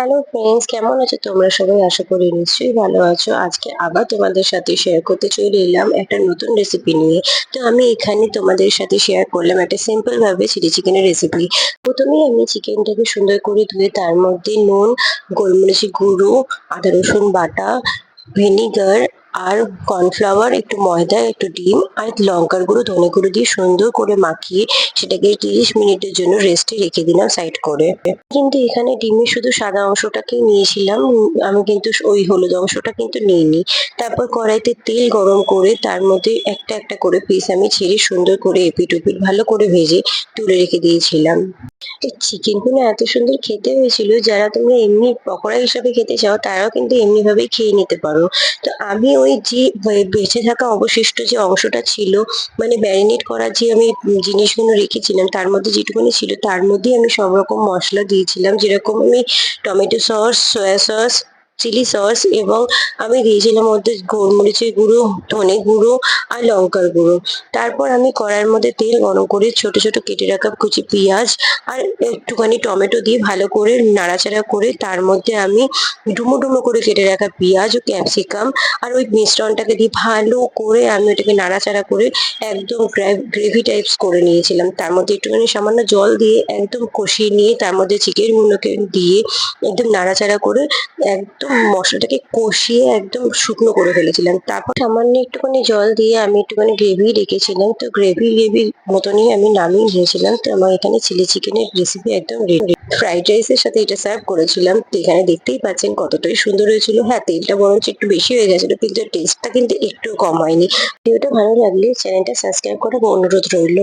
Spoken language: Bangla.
হ্যালো ফ্রেন্ডস, কেমন আছো তোমরা সবাই? আশা করি নিশ্চয়ই ভালো আছো। আজকে আবার তোমাদের সাথে শেয়ার করতে চলে এলাম একটা নতুন রেসিপি নিয়ে। তো আমি এখানে তোমাদের সাথে শেয়ার করলাম একটা সিম্পল ভাবে চিলি চিকেনের রেসিপি। প্রথমেই আমি চিকেনটাকে সুন্দর করে ধুয়ে তার মধ্যে নুন, গোলমরিচের গুঁড়ো, আদা রসুন বাটা, ভিনিগার আর কর্নফ্লাওয়ার, একটু ময়দা, একটু ডিম আর লঙ্কার গুঁড়ো, ধনে গুঁড়ো দিয়ে সুন্দর করে মাখিয়ে সেটাকে 30 মিনিটের জন্য রেস্টে রেখে দিলাম সাইড করে। কিন্তু এখানে ডিমের শুধু সাদা অংশটাকেই নিয়েছিলাম। আমি কিন্তু ওই হলুদ অংশটা কিন্তু নিইনি। তারপর কড়াইতে তেল গরম করে তার মধ্যে একটা একটা করে পিস আমি ছেড়ে সুন্দর করে এপিট ওপিট ভালো করে ভেজে তুলে রেখে দিয়েছিলাম। এই চিকেনগুলো এত সুন্দর খেতে হয়েছিল, যারা তোমরা এমনি পকোড়া হিসাবে খেতে চাও তারাও কিন্তু এমনি ভাবেই খেয়ে নিতে পারো। তো আমি ওই যে বেঁচে থাকা অবশিষ্ট যে অংশটা ছিল, মানে ম্যারিনেট করার যে আমি জিনিসগুলো রেখেছিলাম তার মধ্যে যেটুকুনি ছিল তার মধ্যেই আমি সব রকম মশলা দিয়েছিলাম। যেরকম আমি tomato sauce, soya sauce, chilli sauce এবং আমি দিয়েছিলাম মধ্যে গোলমরিচের গুঁড়ো, ধনে গুঁড়ো আর লঙ্কার গুঁড়ো। তারপর আমি কড়াইয়ের মধ্যে তেল গরম করে ছোট ছোট কেটে রাখা কুচি পেঁয়াজ আর একটুখানি টমেটো দিয়ে ভালো করে নাড়াচাড়া করে তার মধ্যে আমি ডুমো ডুমো করে কেটে রাখা পেঁয়াজ ও ক্যাপসিকাম আর ওই মিশ্রণটাকে দিয়ে ভালো করে আমি ওটাকে নাড়াচাড়া করে একদম গ্রেভি টাইপস করে নিয়েছিলাম। তার মধ্যে একটুখানি সামান্য জল দিয়ে একদম কষিয়ে নিয়ে তার মধ্যে চিকেনগুলোকে দিয়ে একদম নাড়াচাড়া করে একদম মশলাটাকে কষিয়ে একদম শুকনো করে ফেলেছিলাম। তারপর সামান্য একটুখানি জল দিয়ে আমি একটুখানি গ্রেভি রেখেছিলাম। তো গ্রেভি মতনই আমি নামিয়ে নিয়েছিলাম। তো আমার এখানে চিলি চিকেনের রেসিপি একদম রেডি। ফ্রাইড রাইসের সাথে এটা সার্ভ করেছিলাম। তো এখানে দেখতেই পাচ্ছেন কতটাই সুন্দর হয়েছিল। হ্যাঁ, তেলটা বরঞ্চ একটু বেশি হয়ে গেছিল, কিন্তু টেস্টটা কিন্তু একটু কম হয়নি। ভিডিওটা ভালো লাগলে চ্যানেলটা সাবস্ক্রাইব করার অনুরোধ রইল।